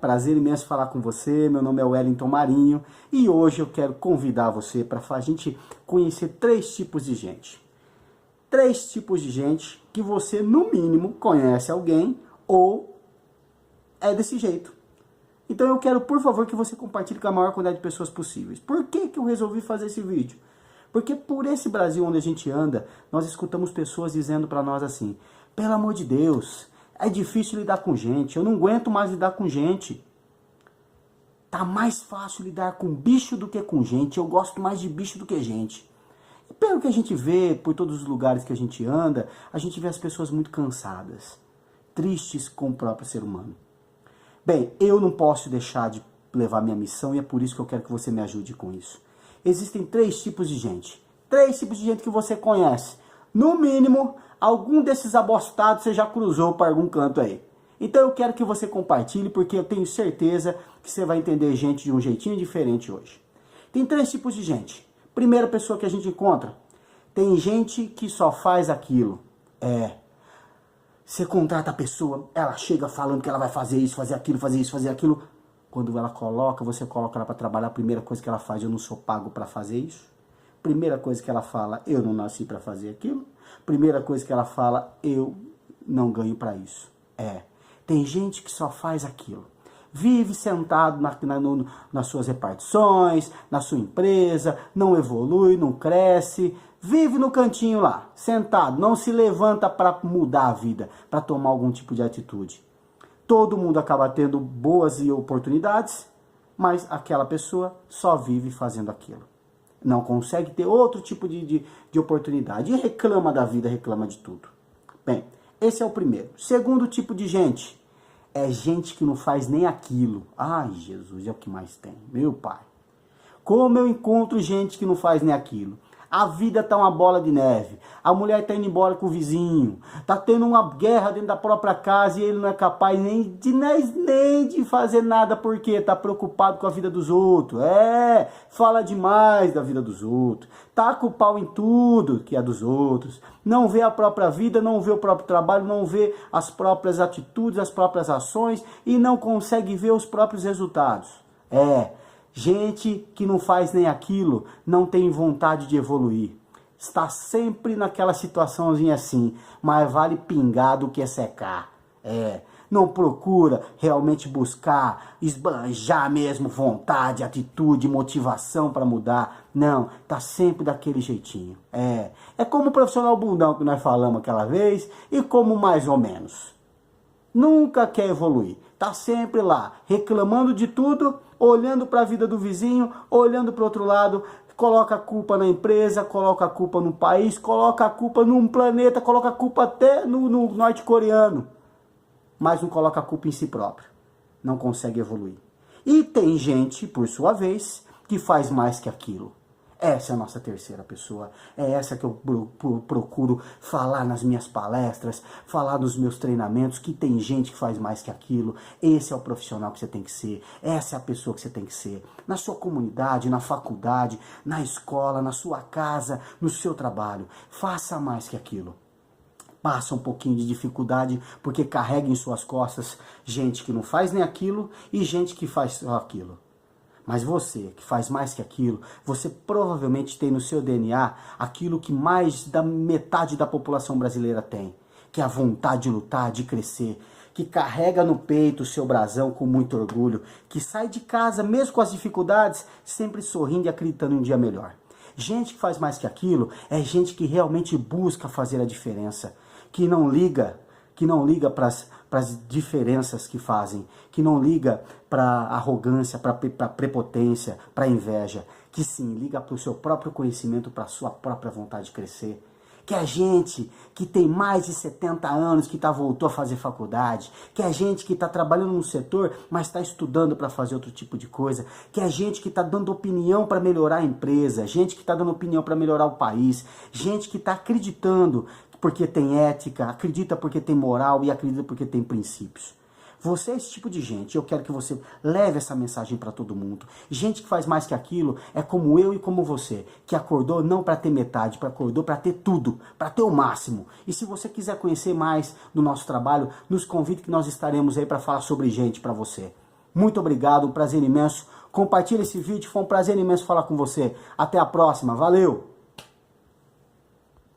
Prazer imenso falar com você, meu nome é Wellington Marinho e hoje eu quero convidar você para a gente conhecer três tipos de gente. Três tipos de gente que você, no mínimo, conhece alguém ou é desse jeito. Então eu quero, por favor, que você compartilhe com a maior quantidade de pessoas possíveis. Por que eu resolvi fazer esse vídeo? Porque por esse Brasil onde a gente anda, nós escutamos pessoas dizendo para nós assim: pelo amor de Deus, é difícil lidar com gente, eu não aguento mais lidar com gente. Tá mais fácil lidar com bicho do que com gente, eu gosto mais de bicho do que gente. E pelo que a gente vê, por todos os lugares que a gente anda, a gente vê as pessoas muito cansadas, tristes com o próprio ser humano. Bem, eu não posso deixar de levar minha missão e é por isso que eu quero que você me ajude com isso. Existem três tipos de gente. Três tipos de gente que você conhece. No mínimo, algum desses abostados você já cruzou para algum canto aí. Então eu quero que você compartilhe, porque eu tenho certeza que você vai entender gente de um jeitinho diferente hoje. Tem três tipos de gente. Primeira pessoa que a gente encontra. Tem gente que só faz aquilo. Você contrata a pessoa, ela chega falando que ela vai fazer isso, fazer aquilo, fazer isso, fazer aquilo. Quando você coloca ela para trabalhar, a primeira coisa que ela faz: eu não sou pago para fazer isso. Primeira coisa que ela fala: eu não nasci para fazer aquilo. Primeira coisa que ela fala: eu não ganho para isso. Tem gente que só faz aquilo. Vive sentado nas suas repartições, na sua empresa, não evolui, não cresce, vive no cantinho lá, sentado, não se levanta para mudar a vida, para tomar algum tipo de atitude. Todo mundo acaba tendo boas oportunidades, mas aquela pessoa só vive fazendo aquilo. Não consegue ter outro tipo de oportunidade. E reclama da vida, reclama de tudo. Bem, esse é o primeiro. Segundo tipo de gente é gente que não faz nem aquilo. Ai, Jesus, é o que mais tem. Meu pai. Como eu encontro gente que não faz nem aquilo. A vida tá uma bola de neve. A mulher tá indo embora com o vizinho. Tá tendo uma guerra dentro da própria casa e ele não é capaz nem de fazer nada porque tá preocupado com a vida dos outros. Fala demais da vida dos outros. Tá com o pau em tudo que é dos outros. Não vê a própria vida, não vê o próprio trabalho, não vê as próprias atitudes, as próprias ações e não consegue ver os próprios resultados. Gente que não faz nem aquilo, não tem vontade de evoluir. Está sempre naquela situaçãozinha assim, mas vale pingar do que secar. Não procura realmente buscar, esbanjar mesmo vontade, atitude, motivação para mudar. Não, tá sempre daquele jeitinho. É como o profissional bundão que nós falamos aquela vez e como mais ou menos. Nunca quer evoluir. Tá sempre lá, reclamando de tudo, olhando para a vida do vizinho, olhando para o outro lado, coloca a culpa na empresa, coloca a culpa no país, coloca a culpa num planeta, coloca a culpa até no norte-coreano. Mas não coloca a culpa em si próprio. Não consegue evoluir. E tem gente, por sua vez, que faz mais que aquilo. Essa é a nossa terceira pessoa. É essa que eu procuro falar nas minhas palestras, falar nos meus treinamentos, que tem gente que faz mais que aquilo. Esse é o profissional que você tem que ser. Essa é a pessoa que você tem que ser. Na sua comunidade, na faculdade, na escola, na sua casa, no seu trabalho. Faça mais que aquilo. Passa um pouquinho de dificuldade, porque carrega em suas costas gente que não faz nem aquilo e gente que faz só aquilo. Mas você, que faz mais que aquilo, você provavelmente tem no seu DNA aquilo que mais da metade da população brasileira tem, que é a vontade de lutar, de crescer, que carrega no peito o seu brasão com muito orgulho, que sai de casa, mesmo com as dificuldades, sempre sorrindo e acreditando em um dia melhor. Gente que faz mais que aquilo é gente que realmente busca fazer a diferença, que não liga para as diferenças que fazem, que não liga para arrogância, para prepotência, para inveja, que sim, liga para o seu próprio conhecimento, para a sua própria vontade de crescer. Que é gente que tem mais de 70 anos, que voltou a fazer faculdade, que é gente que está trabalhando no setor, mas está estudando para fazer outro tipo de coisa, que é gente que está dando opinião para melhorar a empresa, gente que está dando opinião para melhorar o país, gente que está acreditando porque tem ética, acredita porque tem moral e acredita porque tem princípios. Você é esse tipo de gente, eu quero que você leve essa mensagem para todo mundo. Gente que faz mais que aquilo é como eu e como você, que acordou não para ter metade, acordou para ter tudo, para ter o máximo. E se você quiser conhecer mais do nosso trabalho, nos convide que nós estaremos aí para falar sobre gente para você. Muito obrigado, um prazer imenso. Compartilhe esse vídeo, foi um prazer imenso falar com você. Até a próxima, valeu!